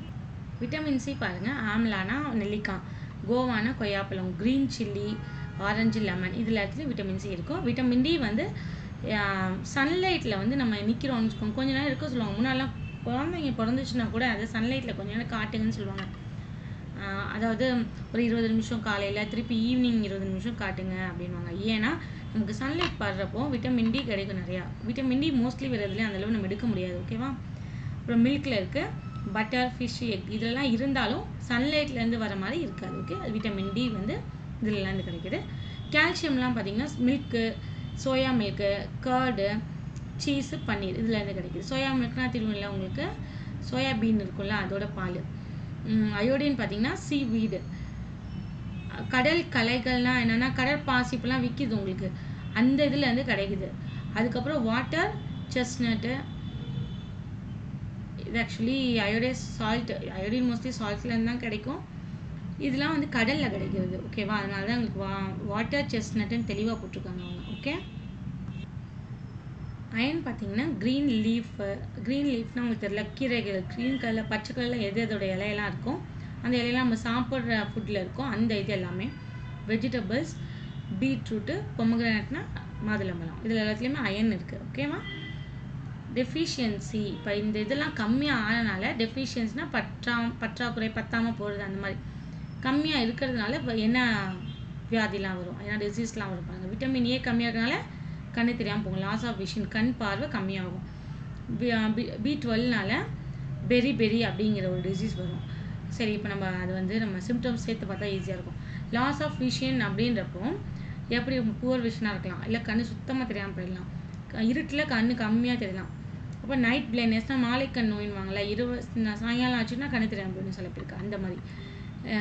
விட்டமின் சி பாருங்கள், ஆம்லானா நெல்லிக்காய், கோவானா கொய்யாப்பழம், க்ரீன் சில்லி, ஆரஞ்சு, லெமன், இது எல்லாத்துலேயும் விட்டமின் சி இருக்கும். விட்டமின் டி வந்து சன்லைட்டில் வந்து நம்ம நிற்கிறோம்னு வச்சுக்கோங்க, கொஞ்ச நேரம் இருக்க சொல்லுவாங்க. முன்னாடிலாம் குழந்தைங்க பிறந்துச்சுன்னா கூட அதை சன்லைட்டில் கொஞ்ச நேரம் காட்டுங்கன்னு சொல்லுவாங்க. அதாவது ஒரு 20 நிமிஷம் காலையில், திருப்பி ஈவினிங் 20 நிமிஷம் காட்டுங்க அப்படின்வாங்க. ஏன்னா நமக்கு சன்லைட் படுறப்போ விட்டமின் டி கிடைக்கும் நிறையா. விட்டமின் டி மோஸ்ட்லி வேறு எதுலேயும் அந்தளவு நம்ம எடுக்க முடியாது. ஓகேவா, அப்புறம் மில்கில் இருக்குது, பட்டர், ஃபிஷ், எக், இதெல்லாம் இருந்தாலும் சன்லைட்லேருந்து வர மாதிரி இருக்காது. ஓகே, அது விட்டமின் டி வந்து இதிலருந்து கிடைக்குது. கால்சியம்லாம் பார்த்திங்கன்னா milk, soya milk, curd, cheese, paneer, இதுலேருந்து கிடைக்குது. சோயா மில்க்னா திருவிழா உங்களுக்கு சோயாபீன் இருக்கும்ல, அதோட பால். அயோடின் பார்த்திங்கன்னா சீவீடு, கடல் கலைகள்னால் என்னென்னா கடல் பாசிப்பெல்லாம் விற்கிது உங்களுக்கு, அந்த இதுலேருந்து கிடைக்குது. அதுக்கப்புறம் வாட்டர் செஸ்னட்டு, இது ஆக்சுவலி அயோடின் மோஸ்ட்லி சால்ட்லேருந்து தான் கிடைக்கும். இதெல்லாம் வந்து கடலில் கிடைக்கிறது. ஓகேவா, அதனால தான் உங்களுக்கு வாட்டர் செஸ்னட்டுன்னு தெளிவாக போட்டிருக்காங்க அவங்க. ஓகே, அயன் பார்த்தீங்கன்னா க்ரீன் லீஃப்னால் உங்களுக்கு தெரியல, கீரைகள் க்ரீன் கலரில், பச்சை கலரில் எது அதோட இலையெல்லாம் இருக்கும், அந்த இலையெல்லாம் நம்ம சாப்பிட்ற ஃபுட்டில் இருக்கும், அந்த இது எல்லாமே. வெஜிடபிள்ஸ், பீட்ரூட்டு, பொமக்ரானட்னா மாதுளம்பழம், இதில் எல்லாத்துலேயுமே அயன் இருக்குது. ஓகேவா, டெஃபிஷியன்சி, இப்போ இந்த இதெல்லாம் கம்மியாக ஆனனால, டெஃபிஷியன்சினா பற்றாக்குறை, பத்தாமல் போகிறது, அந்த மாதிரி கம்மியாக இருக்கிறதுனால இப்போ என்ன வியாதிலாம் வரும், ஏன்னா டிசீஸ்லாம் வரும் பாருங்கள். விட்டமின் ஏ கம்மியாக இருக்கிறதுனால கண்ணு தெரியாமல் போகும், லாஸ் ஆஃப் விஷன், கண் பார்வை கம்மியாகும். B12னால பெரி அப்படிங்கிற ஒரு டிசீஸ் வரும். சரி, இப்போ நம்ம அது வந்து நம்ம சிம்டம்ஸ் சேர்த்து பார்த்தா ஈஸியாக இருக்கும். லாஸ் ஆஃப் விஷன் அப்படின்றப்போ எப்படி புவர் விஷனாக இருக்கலாம், இல்லை கண்ணு சுத்தமாக தெரியாமல் போயிடலாம், இருட்டில் கண்ணு கம்மியாக தெரியலாம். அப்போ நைட் பிளைண்ட்னஸ்னால் மாலை கண் நோயின்வாங்களே, சாயங்காலம் ஆச்சுன்னா கண்ணு தெரியாமல் போயிடும் சில பேருக்கு. அந்த மாதிரி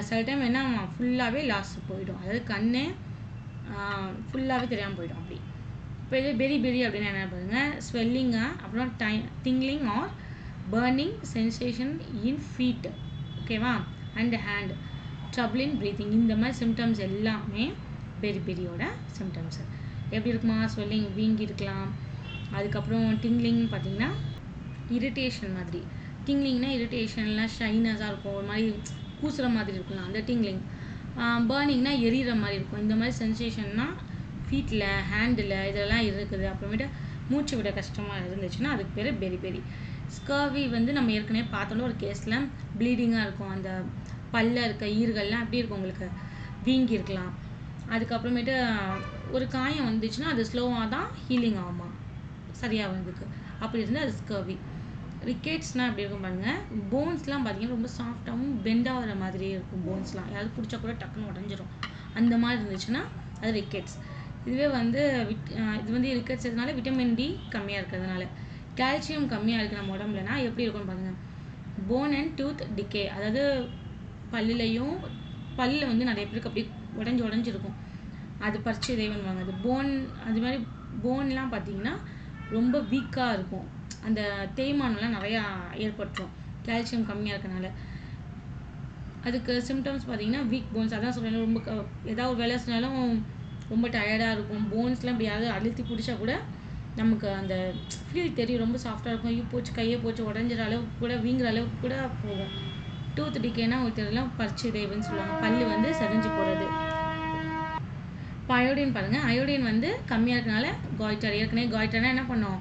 சில டைம் என்ன ஃபுல்லாகவே லாஸ் போயிடும், அதாவது கண்ணு ஃபுல்லாகவே தெரியாமல் போயிடும். அப்படி இப்போ இது பெரி அப்படின்னா என்ன பாருங்கள், ஸ்வெல்லிங்காக, அப்புறம் டிங்லிங் ஆர் பர்னிங் சென்சேஷன் இன் ஃபீட், ஓகேவா, and hand, trouble in breathing, இந்த மாதிரி சிம்டம்ஸ் எல்லாமே பெரியோட சிம்டம்ஸு. எப்படி இருக்குமா, ஸ்வெல்லிங், வீங்கி இருக்கலாம். அதுக்கப்புறம் டிங்லிங் பார்த்திங்கன்னா இரிட்டேஷன் மாதிரி, டிங்லிங்னா இரிட்டேஷன்லாம் ஷைனஸாக இருக்கும், ஒரு மாதிரி கூசுகிற மாதிரி இருக்கலாம், அந்த டிங்லிங். பர்னிங்னா எரியிற மாதிரி இருக்கும். இந்த மாதிரி சென்சேஷன்னா ஃபீட்டில், ஹேண்டில் இதெல்லாம் இருக்குது. அப்புறமேட்டு மூச்சு விட கஷ்டமாக இருந்துச்சுன்னா அதுக்கு பேர் பெரிபெரி. ஸ்கர்வி வந்து நம்ம ஏற்கனவே பார்த்தோம்னா ஒரு கேஸில் ப்ளீடிங்காக இருக்கும். அந்த பல்ல இருக்க ஈறுகள்லாம் எப்படி இருக்கும், உங்களுக்கு வீங்கி இருக்கலாம். அதுக்கப்புறமேட்டு ஒரு காயம் வந்துச்சுன்னா அது ஸ்லோவாக தான் ஹீலிங் ஆகுமா, சரியாகிறதுக்கு. அப்படி இருந்தால் அது ஸ்கர்வி. ரிக்கெட்ஸ்னால் எப்படி இருக்கும் பாருங்கள், போன்ஸ்லாம் பார்த்தீங்கன்னா ரொம்ப சாஃப்டாகவும் பெண்ட் ஆகிற மாதிரி இருக்கும். போன்ஸ்லாம் யாராவது பிடிச்சா கூட டக்குன்னு உடஞ்சிரும். அந்த மாதிரி இருந்துச்சுன்னா அது ரிக்கெட்ஸ். இதுவே வந்து இது வந்து ரிக்கெட்ஸ் எதுனால விட்டமின் டி கம்மியாக இருக்கிறதுனால. கால்சியம் கம்மியாக இருக்குது நம்ம உடம்புலனா எப்படி இருக்கும்னு பாருங்கள், போன் அண்ட் டூத் டிகே, அதாவது பல்லுலையும் பல்லில் வந்து நிறைய பேருக்கு அப்படி உடஞ்சிருக்கும். அது பறிச்சு இதே பண்ணுவாங்க. அது போன், அது மாதிரி போன்லாம் பார்த்தீங்கன்னா ரொம்ப வீக்காக இருக்கும். அந்த தேய்மானம்லாம் நிறையா ஏற்பட்டுரும் கால்சியம் கம்மியாக இருக்கனால. அதுக்கு சிம்டம்ஸ் பார்த்தீங்கன்னா வீக் போன்ஸ், அதான் சொல்கிறேன். ரொம்ப ஏதாவது ஒரு வேலை செஞ்சாலும் ரொம்ப டயர்டாக இருக்கும். போன்ஸ்லாம் இப்படி யாராவது அழுத்தி பிடிச்சா கூட நமக்கு அந்த ஃபீல் தெரியும். ரொம்ப சாஃப்டாக இருக்கும். ஐயோ போச்சு, கையை போச்சு, உடஞ்சிற அளவுக்கு கூட, வீங்குற அளவுக்கு கூட போகும். டூத் டிகேனா ஒருத்தரெல்லாம் பறிச்சு தேவைன்னு சொல்லுவாங்க. பல்லு வந்து செதஞ்சு போகிறது. இப்போ அயோடின் பாருங்கள், அயோடின் வந்து கம்மியாக இருக்கனால காய்டர். ஏற்கனவே காய்டர்னா என்ன பண்ணோம்,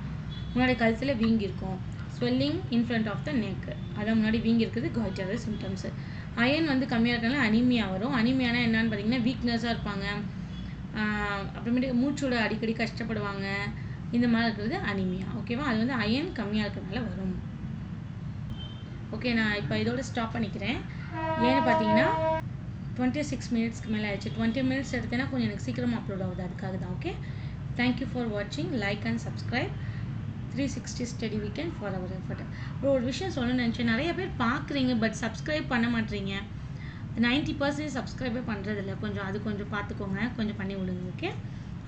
முன்னாடி கழுத்தில் வீங்கியிருக்கும். Swelling in front of the neck, அதான் முன்னாடி வீங்கி இருக்குது காய்டர் சிம்டம்ஸு. அயன் வந்து கம்மியாக இருக்கனால அனிமியா வரும். அனிமியானா என்னன்னு பார்த்தீங்கன்னா வீக்னஸாக இருப்பாங்க. அப்புறமேட்டு மூச்சோட அடிக்கடி கஷ்டப்படுவாங்க. இந்த மாதிரி இருக்கிறது அனிமியா. ஓகேவா, அது வந்து அயன் கம்மியாக இருக்கிறதுனால வரும். ஓகே, நான் இப்போ இதோட ஸ்டாப் பண்ணிக்கிறேன். ஏன்னு பார்த்தீங்கன்னா 26 மினிட்ஸ்க்கு மேலே ஆயிடுச்சு. 20 மினிட்ஸ் எடுத்தேன்னா கொஞ்சம் எனக்கு சீக்கிரமாக அப்லோட் ஆகுது, அதுக்காக தான். ஓகே, தேங்க்யூ ஃபார் வாட்சிங். Like and subscribe. 360 study weekend for our effort. அப்புறம் ஒரு விஷயம் சொல்லணும்னு நினச்சேன், நிறைய பேர் பார்க்குறீங்க பட் சப்ஸ்கிரைப் பண்ண மாட்டீங்க. 90% சப்ஸ்கிரைபே பண்ணுறதில்ல. கொஞ்சம் பார்த்துக்கோங்க, கொஞ்சம் பண்ணி விடுங்க. ஓகே,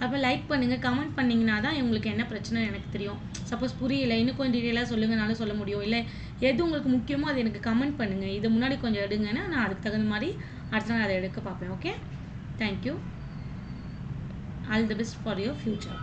அப்போ லைக் பண்ணுங்கள், கமெண்ட் பண்ணிங்கன்னா தான் உங்களுக்கு என்ன பிரச்சனை எனக்கு தெரியும். சப்போஸ் புரியலை, இன்னும் கொஞ்சம் டீட்டெயிலாக சொல்லுங்கனாலும் சொல்ல முடியும். இல்லை எது உங்களுக்கு முக்கியமோ அது எனக்கு கமெண்ட் பண்ணுங்கள். இதை முன்னாடி கொஞ்சம் எடுங்கன்னா நான் அதுக்கு தகுந்த மாதிரி அடுத்த நாள் அதை எடுக்க பார்ப்பேன். Okay, thank you. All the best for your future.